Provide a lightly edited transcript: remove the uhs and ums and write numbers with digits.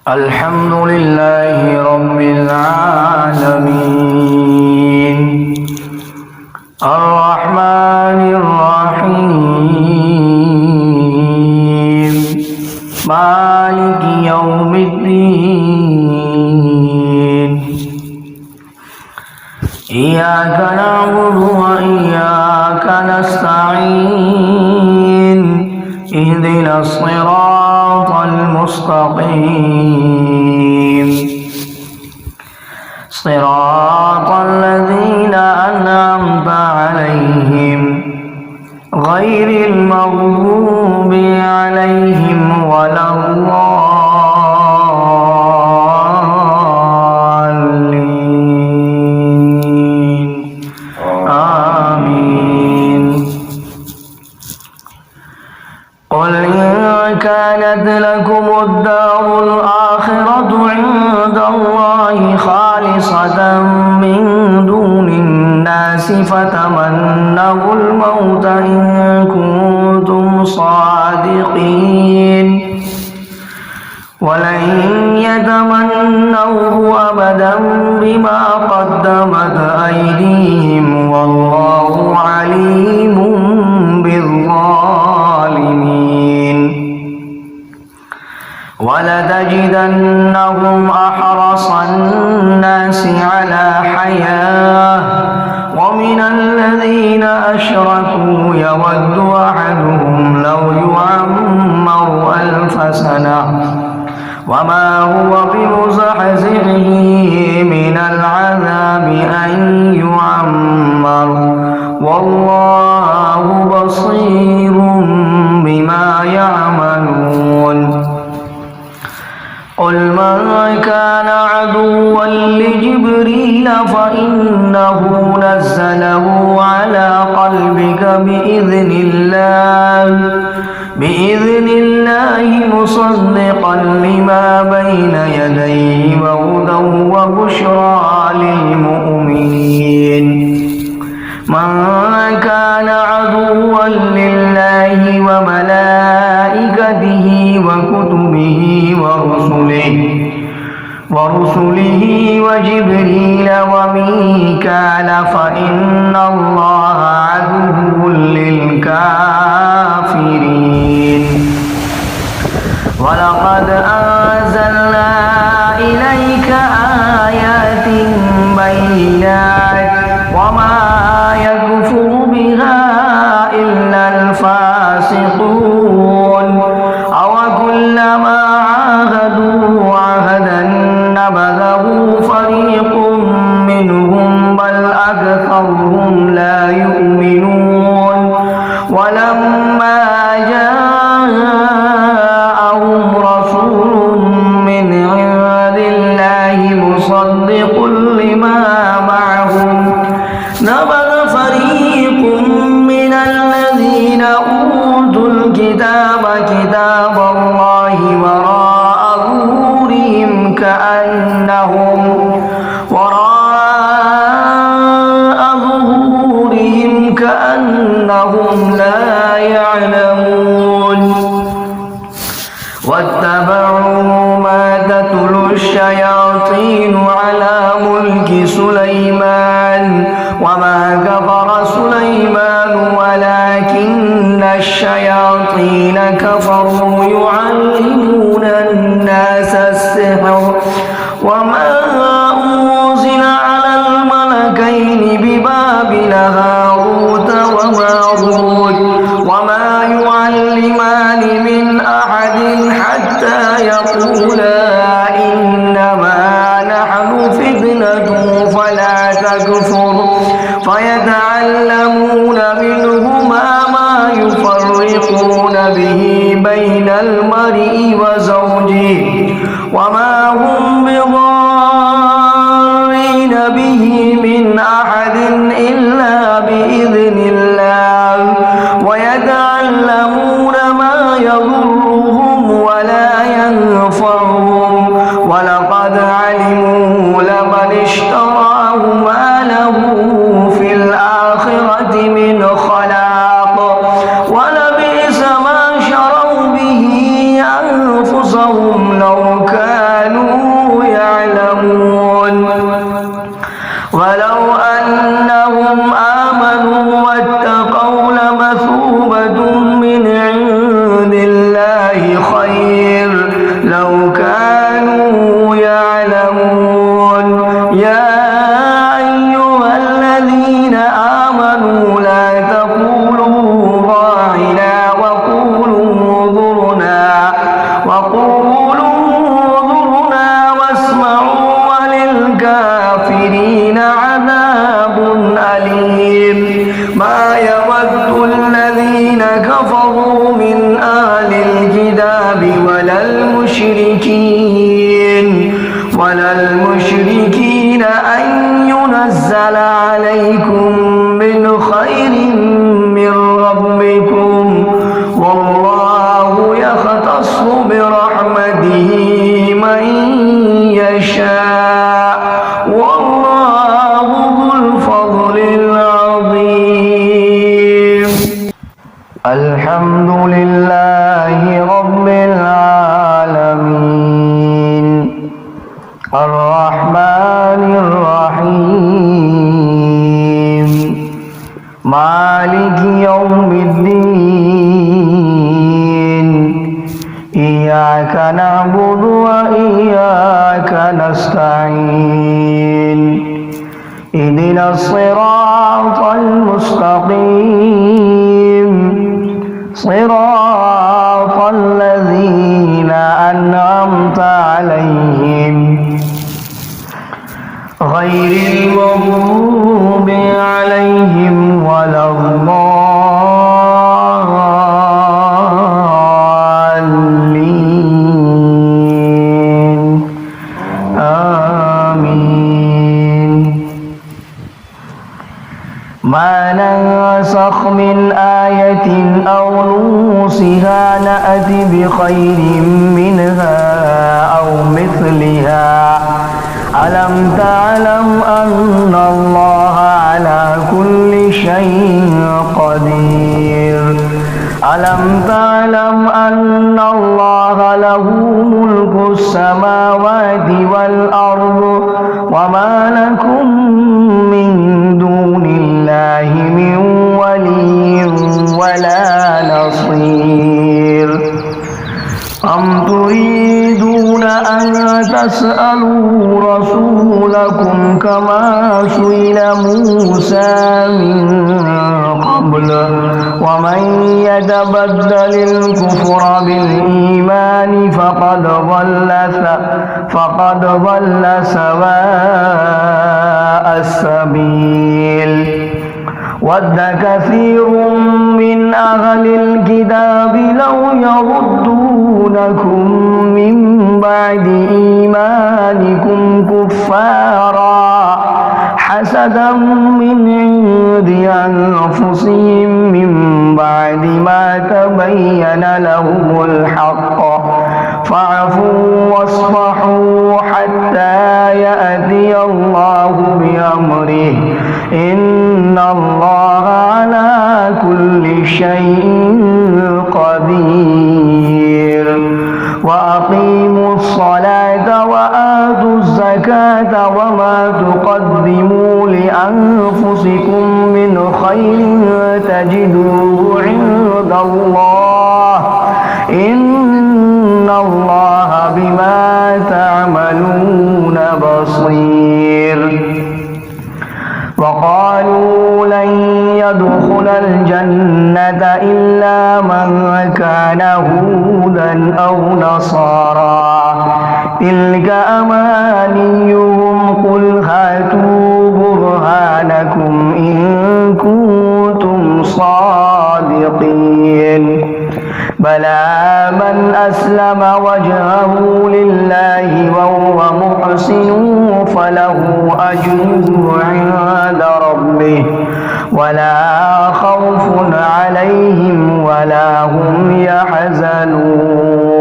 الحمد لله رب العالمين الرحمن الرحيم مالك يوم الدين إياك نعبد وإياك نستعين اهدنا الصراط المستقيم صراط الذين أنعمت عليهم غير المغضوب عليهم ولا الضالين آمين. قل إن كانت لكم الدار الآخرة عند الله خالصة من دون الناس فتمنوا الموت إن كنتم صادقين ولن يتمنوه أبدا بما قدمت أيديهم والله عليم بالظالمين. ولتجدنهم أحرص الناس على حياة ومن الذين أشركوا يود أحدهم لو يعمر 1000 سنة وما هو بمزحزحه من العذاب أن يعمر والله بصير بما يعملون. قل من كان عدوا لجبريل فإنه نزله على قلبك بإذن الله مصدقا لما بين يديه وهدى وبشرى للمؤمنين. من كان عدوا لله وملائكته وكتبه ورسله وجبريل وميكال فإن الله عدو للكافرين. ولقد أنزلنا إليك آيات بينات وما يكفر بها إلا الفاسقون أوكلما عاهدوا عهدا نبذه فريق منهم بل أكثرهم لا يؤمنون. ولما جاءهم رسول من عند الله مصدق لما معهم نبذ فريق من الذين أوتوا الكتاب كتاب الله وراء ظهورهم كأنهم لا يعلمون. واتبعوا ما تتلو الشياطين على ملك سليمان وما كفر سليمان ولكن الشياطين كفروا يعلمون الناس السحر وما أنزل على الملكين ببابل هاروت وماروت وما يعلمان من أحد حتى يقولا إنما نحن فتنة فلا تكفر فيتعلمون منهما ما يفرقون به بين المرء وزوجه وما هم بضارين به من أحد إلا بإذن الله ويتعلمون ما يضرهم ولا ينفعهم ولقد علموا لمن اشتراه ما له في الآخرة من خلاق ولبئس ما شروا به أنفسهم لو كانوا لو كانوا يعلمون يا أيها الذين آمنوا لا تقولوا راعنا وقولوا انظرنا واسمعوا وللكافرين عذاب أليم ما يود الذين كفروا من أهل الكتاب ولا المشركين أن ينزل عليكم من خير من ربكم والله يختص برحمته من يشاء والله ذو الفضل العظيم. الحمد لله رب العالمين الرحمن الرحيم مالك يوم الدين إياك نعبد وإياك نستعين اهدنا الصراط المستقيم صراط الذين أنعمت عليهم غير المغضوب عليهم ولا الضالين آمين. ما ننسخ من آية أو ننسها نأت بخير منها أو مثلها ألم تعلم أن الله على كل شيء قدير ألم تعلم أن الله له ملك السماوات والأرض وما لكم من دون الله من ولي ولا نصير أم تريدون أن تسألوا رسولكم كما سئل موسى من قبل ومن يتبدل الكفر بالإيمان فقد ضل سواء السبيل ود كثير من أهل الكتاب لو يردونكم من بعد إيمانكم كفارا حسدا من عند أنفسهم من بعد ما تبين لهم الحق فاعفوا واصفحوا حتى يأتي الله بأمره إن الله على كل شيء قدير وأقيموا الصلاة وآتوا الزكاة وما تقدموا لأنفسكم من خير تجدوه عند الله إن الله بما تعملون بصير. وقالوا لن يدخل الجنة إلا من كان هودا أو نصارى تلك أمانيهم قل هاتوا برهانكم إن كنتم صادقين بلى من أسلم وجهه لله وهو محسن فله أجره عند ربه ولا خوف عليهم ولا هم يحزنون.